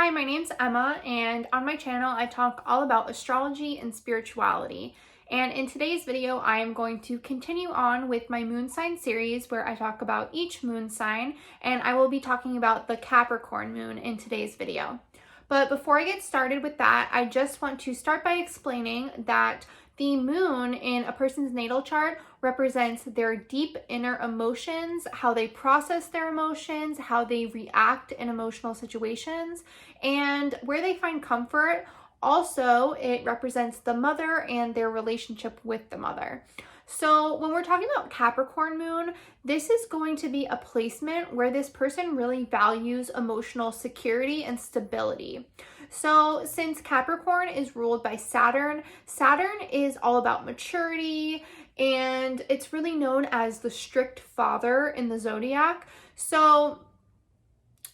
Hi, my name's Emma, and on my channel I talk all about astrology and spirituality. And in today's video, I am going to continue on with my moon sign series where I talk about each moon sign, and I will be talking about the Capricorn moon in today's video. But before I get started with that, I just want to start by explaining that the moon in a person's natal chart represents their deep inner emotions, how they process their emotions, how they react in emotional situations, and where they find comfort. Also, it represents the mother and their relationship with the mother. So when we're talking about Capricorn moon, this is going to be a placement where this person really values emotional security and stability. So since Capricorn is ruled by Saturn, Saturn is all about maturity, and it's really known as the strict father in the zodiac. So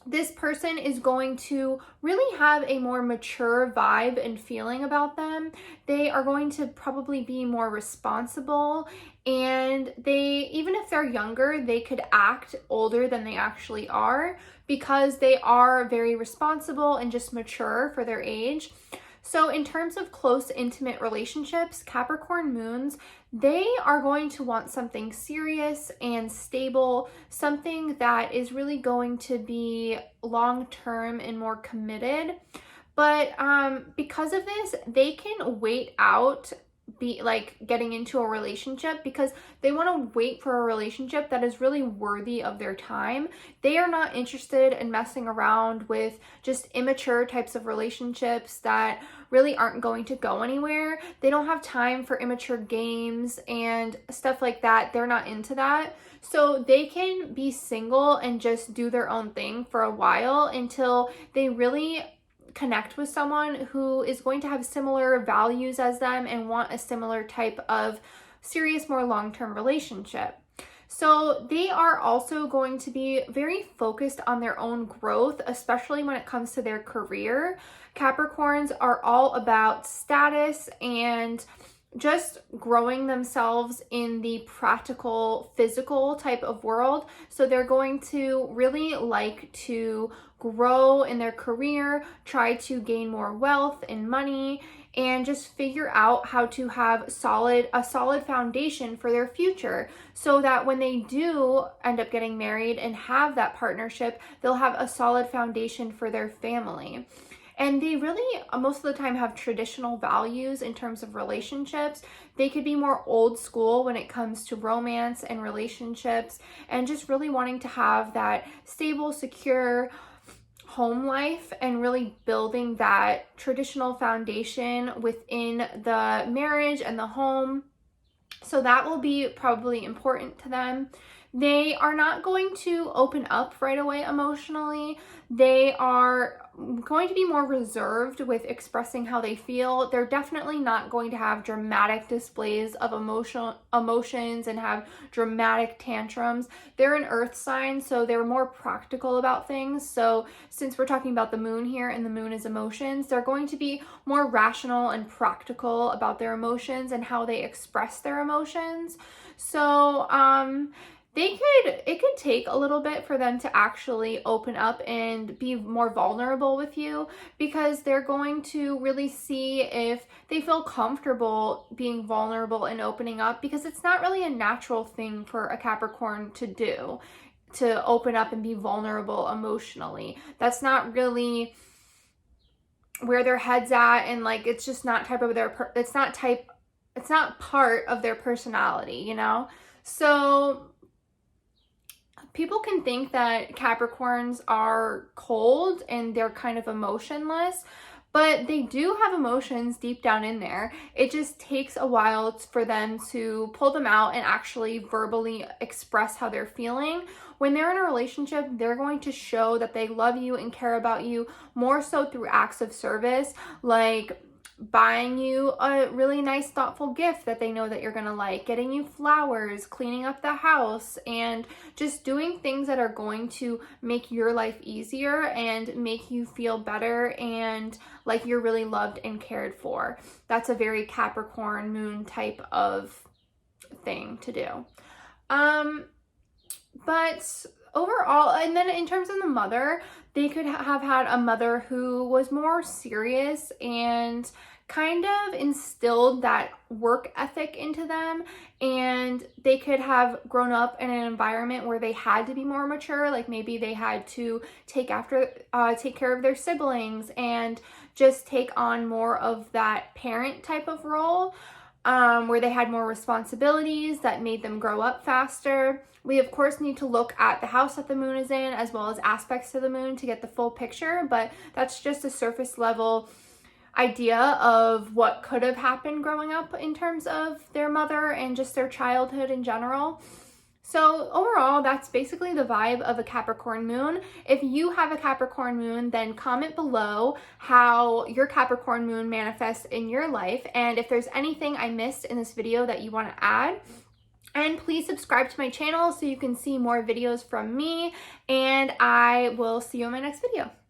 this person is going to really have a more mature vibe and feeling about them. They are going to probably be more responsible, and even if they're younger, they could act older than they actually are because they are very responsible and just mature for their age. So in terms of close, intimate relationships, Capricorn moons, they are going to want something serious and stable, something that is really going to be long-term and more committed. But because of this, they can wait out getting into a relationship because they want to wait for a relationship that is really worthy of their time. They are not interested in messing around with just immature types of relationships that really aren't going to go anywhere. They don't have time for immature games and stuff like that. They're not into that. So they can be single and just do their own thing for a while until they really connect with someone who is going to have similar values as them and want a similar type of serious, more long-term relationship. So they are also going to be very focused on their own growth, especially when it comes to their career. Capricorns are all about status and just growing themselves in the practical, physical type of world. So they're going to really like to grow in their career, try to gain more wealth and money, and just figure out how to have a solid foundation for their future so that when they do end up getting married and have that partnership, they'll have a solid foundation for their family. And they really, most of the time, have traditional values in terms of relationships. They could be more old school when it comes to romance and relationships, and just really wanting to have that stable, secure home life and really building that traditional foundation within the marriage and the home. So that will be probably important to them. They are not going to open up right away emotionally. They are going to be more reserved with expressing how they feel. They're definitely not going to have dramatic displays of emotions and have dramatic tantrums. They're an earth sign, so they're more practical about things. So since we're talking about the moon here and the moon is emotions, they're going to be more rational and practical about their emotions and how they express their emotions. So it could take a little bit for them to actually open up and be more vulnerable with you, because they're going to really see if they feel comfortable being vulnerable and opening up, because it's not really a natural thing for a Capricorn to do, to open up and be vulnerable emotionally. That's not really where their head's at, and it's just not it's not part of their personality, you know? So people can think that Capricorns are cold and they're kind of emotionless, but they do have emotions deep down in there. It just takes a while for them to pull them out and actually verbally express how they're feeling. When they're in a relationship, they're going to show that they love you and care about you more so through acts of service, like buying you a really nice, thoughtful gift that they know that you're gonna like, getting you flowers, cleaning up the house, and just doing things that are going to make your life easier and make you feel better and like you're really loved and cared for. That's a very Capricorn moon type of thing to do. But overall, and then in terms of the mother, they could have had a mother who was more serious and kind of instilled that work ethic into them, and they could have grown up in an environment where they had to be more mature. Like maybe they had to take care of their siblings and just take on more of that parent type of role, where they had more responsibilities that made them grow up faster. We of course need to look at the house that the moon is in as well as aspects to the moon to get the full picture, but that's just a surface level idea of what could have happened growing up in terms of their mother and just their childhood in general. So overall, that's basically the vibe of a Capricorn moon. If you have a Capricorn moon, then comment below how your Capricorn moon manifests in your life, and if there's anything I missed in this video that you want to add. And please subscribe to my channel so you can see more videos from me, and I will see you in my next video.